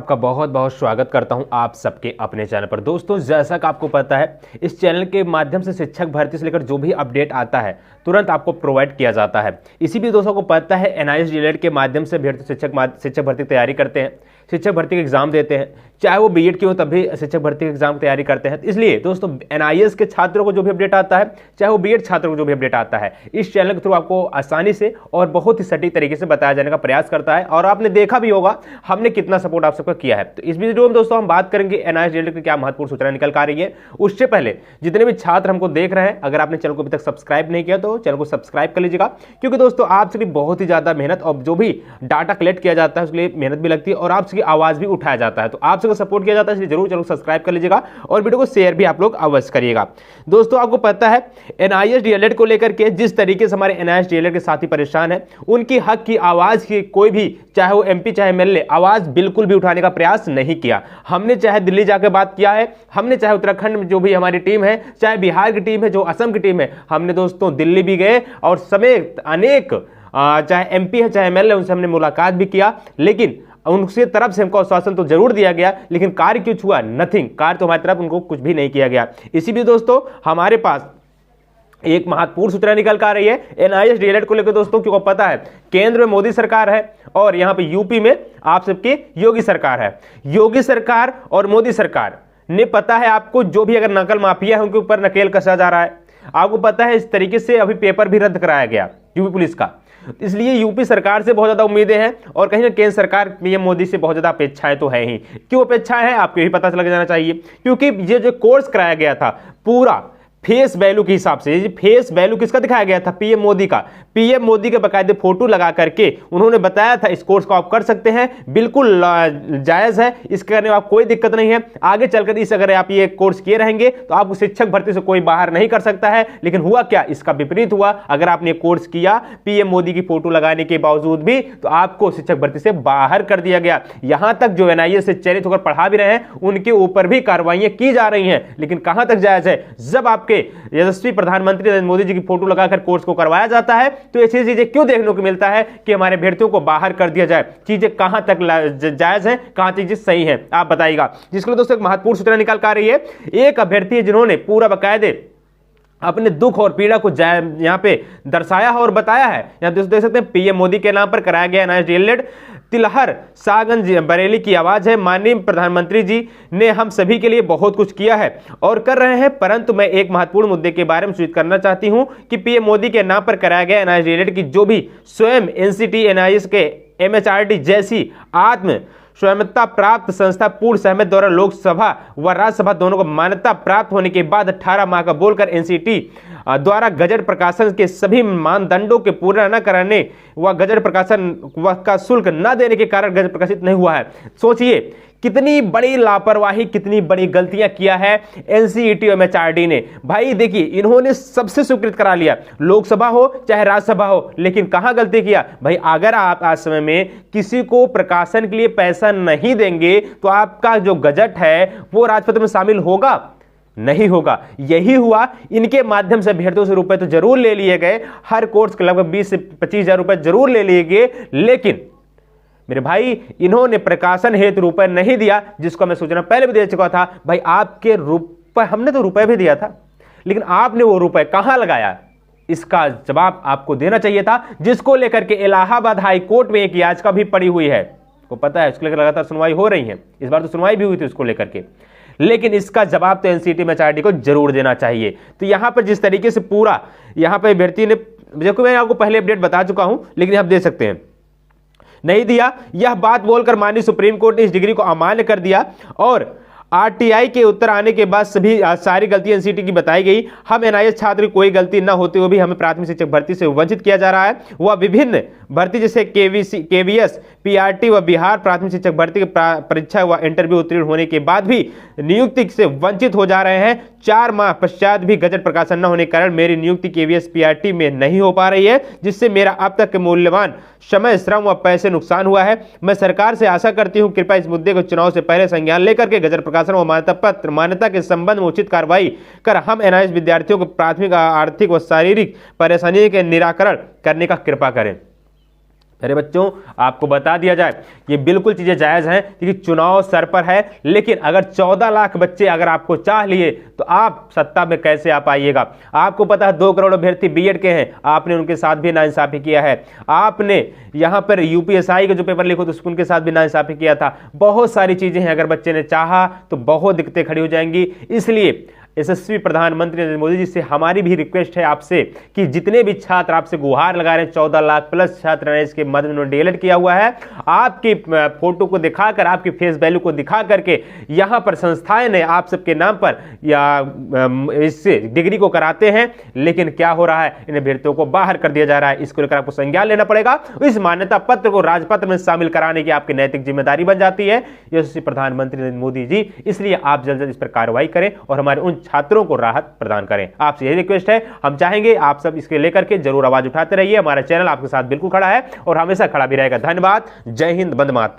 आपका बहुत बहुत स्वागत करता हूं आप सबके अपने चैनल पर। दोस्तों, जैसा कि आपको पता है, इस चैनल के माध्यम से शिक्षक भर्ती से लेकर जो भी अपडेट आता है तुरंत आपको प्रोवाइड किया जाता है। इसी भी दोस्तों को पता है, एनआईएस डीएलएड के माध्यम से शिक्षक भर्ती की तैयारी करते हैं, शिक्षक भर्ती के एग्जाम देते हैं, चाहे वो बीएड की हो तब भी शिक्षक भर्ती के एग्जाम की तैयारी करते हैं। इसलिए दोस्तों, एनआईएस के छात्रों को जो भी अपडेट आता है, चाहे वो बीएड छात्रों को जो भी अपडेट आता है, इस चैनल के थ्रू आपको आसानी से और बहुत ही सटीक तरीके से बताया जाने का प्रयास करता है। और आपने देखा भी होगा हमने कितना सपोर्ट आप सबका किया है। तो इस वीडियो में दोस्तों हम बात करेंगे एनआईएस डीएलएड की क्या महत्वपूर्ण सूचना निकल कर आ रही है। उससे पहले जितने भी छात्र हमको देख रहे हैं, अगर आपने चैनल को अभी तक सब्सक्राइब नहीं किया तो चैनल को सब्सक्राइब कर लीजिएगा, क्योंकि दोस्तों आप सबकी बहुत ही ज्यादा मेहनत और जो भी डाटा कलेक्ट किया जाता है उसके लिए मेहनत भी लगती है और आप सबकी आवाज भी उठाया जाता है। तो आप सबको सपोर्ट किया जाता है, इसलिए जरूर सब्सक्राइब कर लीजिएगा और वीडियो को शेयर भी आप लोग अवश्य करिएगा। दोस्तों, आपको पता है एनआईएस डीएलएड को लेकर के जिस तरीके से हमारे एनआईएस डीएलएड के साथी परेशान है, उनकी हक की आवाज की कोई भी, चाहे वो एमपी चाहे एमएलए, आवाज बिल्कुल भी उठाने का प्रयास नहीं किया। हमने चाहे दिल्ली जाकर बात किया है, हमने चाहे उत्तराखंड में जो भी हमारी टीम है, चाहे बिहार की टीम है, जो असम की टीम है, हमने दोस्तों दिल्ली भी गए और समेत अनेक चाहे एमपी है चाहे एमएलए, उनसे हमने मुलाकात भी किया, लेकिन उनसे तरफ से हमको आश्वासन तो जरूर दिया गया, लेकिन कार्य क्यों हुआ? नथिंग। कार्य तो हमारी तरफ उनको कुछ भी नहीं किया गया। इसी भी दोस्तों हमारे पास एक महत्वपूर्ण सूचना निकल कर आ रही है एनआईएस डीएलएड को लेकर। दोस्तों, क्योंकि पता है केंद्र में मोदी सरकार है और यहां पे यूपी में आप सबकी योगी सरकार है। योगी सरकार और मोदी सरकार ने, पता है आपको, जो भी अगर नकल माफिया है उनके ऊपर नकेल कसा जा रहा है। आपको पता है इस तरीके से अभी पेपर भी रद्द कराया गया यूपी पुलिस का। इसलिए यूपी सरकार से बहुत ज्यादा उम्मीदें हैं और कहीं ना केंद्र सरकार पीएम मोदी से बहुत ज्यादा अपेक्षाएं तो है ही। क्यों अपेक्षाएं हैं आपको यही पता लग जाना चाहिए, क्योंकि ये जो कोर्स कराया गया था पूरा फेस वैल्यू के हिसाब से, फेस वैल्यू किसका दिखाया गया था? पीएम मोदी का। पीएम मोदी के बकायदे फोटो लगा करके उन्होंने बताया था इस कोर्स को आप कर सकते हैं, बिल्कुल जायज है, इसके करने में आप कोई दिक्कत नहीं है। आगे चलकर इस अगर आप ये कोर्स किए रहेंगे तो आपको शिक्षक भर्ती से कोई बाहर नहीं कर सकता है। लेकिन हुआ क्या? इसका विपरीत हुआ। अगर आपने कोर्स किया पीएम मोदी की फोटो लगाने के बावजूद भी, तो आपको शिक्षक भर्ती से बाहर कर दिया गया। यहां तक जो एनआईए से चयनित होकर पढ़ा भी रहे हैं उनके ऊपर भी कार्रवाइयां की जा रही हैं। लेकिन कहां तक जायज है? जब आपके यशस्वी प्रधानमंत्री नरेंद्र मोदी जी की फोटो लगाकर कोर्स को करवाया जाता है तो ऐसी चीजें क्यों देखने को मिलता है कि हमारे अभ्यर्थियों को बाहर कर दिया जाए? चीजें कहां तक जायज है, कहां चीजें सही है, आप बताइएगा। जिसके लिए दोस्तों एक महत्वपूर्ण सूचना निकल कर आ रही है। एक अभ्यर्थी है जिन्होंने पूरा बकायदे अपने दुख और पीड़ा को यहां पे दर्शाया है और बताया है। यहां देख सकते हैं पीएम मोदी के नाम पर कराया गया एनआईएस डीएलएड। तिलहर सागंज बरेली की आवाज है। माननीय प्रधानमंत्री जी ने हम सभी के लिए बहुत कुछ किया है और कर रहे हैं, परंतु मैं एक महत्वपूर्ण मुद्दे के बारे में सूचित करना चाहती हूं कि पीएम मोदी के नाम पर कराया गया एनआईएस डीएलएड की जो भी स्वयं एनसीटी, एनआईएस के एमएचआरडी जैसी आत्म स्वायत्तता प्राप्त संस्था पूर्ण सहमति द्वारा लोकसभा व राज्यसभा दोनों को मान्यता प्राप्त होने के बाद 18 माह का बोलकर एनसीटी द्वारा गजट प्रकाशन के सभी मानदंडों के पूरा न कराने व गजट प्रकाशन का शुल्क न देने के कारण गजट प्रकाशित नहीं हुआ है। सोचिए कितनी बड़ी लापरवाही, कितनी बड़ी गलतियां किया है एनसीईटी और एमएचआरडी ने। भाई देखिए, इन्होंने सबसे स्वीकृत करा लिया, लोकसभा हो चाहे राज्यसभा हो, लेकिन कहां गलती किया? भाई अगर आप आज समय में किसी को प्रकाशन के लिए पैसा नहीं देंगे तो आपका जो गजट है वो राजपत्र में शामिल होगा? नहीं होगा। यही हुआ। इनके माध्यम से अभ्यर्थियों से रुपए तो जरूर ले लिए गए, हर कोर्स के लगभग 20 से 25 हजार रुपए जरूर ले लिए गए, लेकिन मेरे भाई इन्होंने प्रकाशन हेतु रुपए नहीं दिया, जिसको मैं सूचना पहले भी दे चुका था। भाई आपके रुपए, हमने तो रुपए भी दिया था, लेकिन आपने वो रुपए कहां लगाया? इसका जवाब आपको देना चाहिए था, जिसको लेकर के इलाहाबाद हाई कोर्ट में एक याचिका भी पड़ी हुई है। को पता है, उसको लेकर लगातार सुनवाई हो रही है। इस बार तो सुनवाई भी हुई थी उसको लेकर के, लेकिन इसका जवाब तो एनसीटी एमएचआरडी को जरूर देना चाहिए। तो यहां पर जिस तरीके से पूरा यहां पर अभ्यर्थी ने, देखो मैं आपको पहले अपडेट बता चुका हूं, लेकिन आप दे सकते हैं, नहीं दिया। यह बात बोलकर माननीय सुप्रीम कोर्ट ने इस डिग्री को अमान्य कर दिया और आरटीआई के उत्तर आने के बाद सारी गलतियां एनसीटी की बताई गई। हम एनआईएस छात्र की कोई गलती न होते हुए भी हमें प्राथमिक शिक्षक भर्ती से वंचित किया जा रहा है। वह विभिन्न भर्ती जैसे केवीएस, पीआरटी व बिहार प्राथमिक शिक्षक भर्ती की परीक्षा व इंटरव्यू उत्तीर्ण होने के बाद भी नियुक्ति से वंचित हो जा रहे हैं। 4 माह पश्चात भी गजट प्रकाशन न होने के कारण मेरी नियुक्ति केवीएस पीआरटी में नहीं हो पा रही है, जिससे मेरा अब तक के मूल्यवान समय, श्रम व पैसे नुकसान हुआ है। मैं सरकार से आशा करती हूं कृपया इस मुद्दे को चुनाव से पहले संज्ञान लेकर के गजट प्रकाशन व मान्यता पत्र मान्यता के संबंध में उचित कार्रवाई कर हम एनआईएस विद्यार्थियों को प्राथमिक आर्थिक व शारीरिक परेशानी के निराकरण करने का कृपा करें। अरे बच्चों, आपको बता दिया जाए, ये बिल्कुल चीजें जायज़ हैं क्योंकि चुनाव सर पर है। लेकिन अगर 14 लाख बच्चे अगर आपको चाह लिए तो आप सत्ता में कैसे आ पाइएगा? आपको पता है 2 करोड़ अभ्यर्थी बीएड के हैं, आपने उनके साथ भी नाइंसाफी किया है। आपने यहां पर यूपीएसआई के जो पेपर लिखे थे उनके साथ भी नाइंसाफी किया था। बहुत सारी चीजें हैं, अगर बच्चे ने चाहा तो बहुत दिक्कतें खड़ी हो जाएंगी। इसलिए यशस्वी प्रधानमंत्री नरेंद्र मोदी जी से हमारी भी रिक्वेस्ट है आपसे कि जितने भी छात्र आपसे गुहार लगा रहे हैं, 14 लाख प्लस छात्र हैं इसके मध्य में डीएलएड किया हुआ है, आपकी फोटो को दिखाकर, आपकी फेस वैल्यू को दिखा करके यहां पर संस्थाएं ने आप सबके नाम पर या इससे डिग्री को कराते हैं। लेकिन क्या हो रहा है, इन अभ्यर्थियों को बाहर कर दिया जा रहा है। इसको लेकर आपको संज्ञान लेना पड़ेगा। इस मान्यता पत्र को राजपत्र में शामिल कराने की आपकी नैतिक जिम्मेदारी बन जाती है यशस्वी प्रधानमंत्री नरेंद्र मोदी जी। इसलिए आप जल्द जल्द इस पर कार्रवाई करें और हमारे उन छात्रों को राहत प्रदान करें। आपसे यही रिक्वेस्ट है। हम चाहेंगे आप सब इसके लेकर के जरूर आवाज उठाते रहिए। हमारा चैनल आपके साथ बिल्कुल खड़ा है और हमेशा खड़ा भी रहेगा। धन्यवाद। जय हिंद, वंदे मातरम।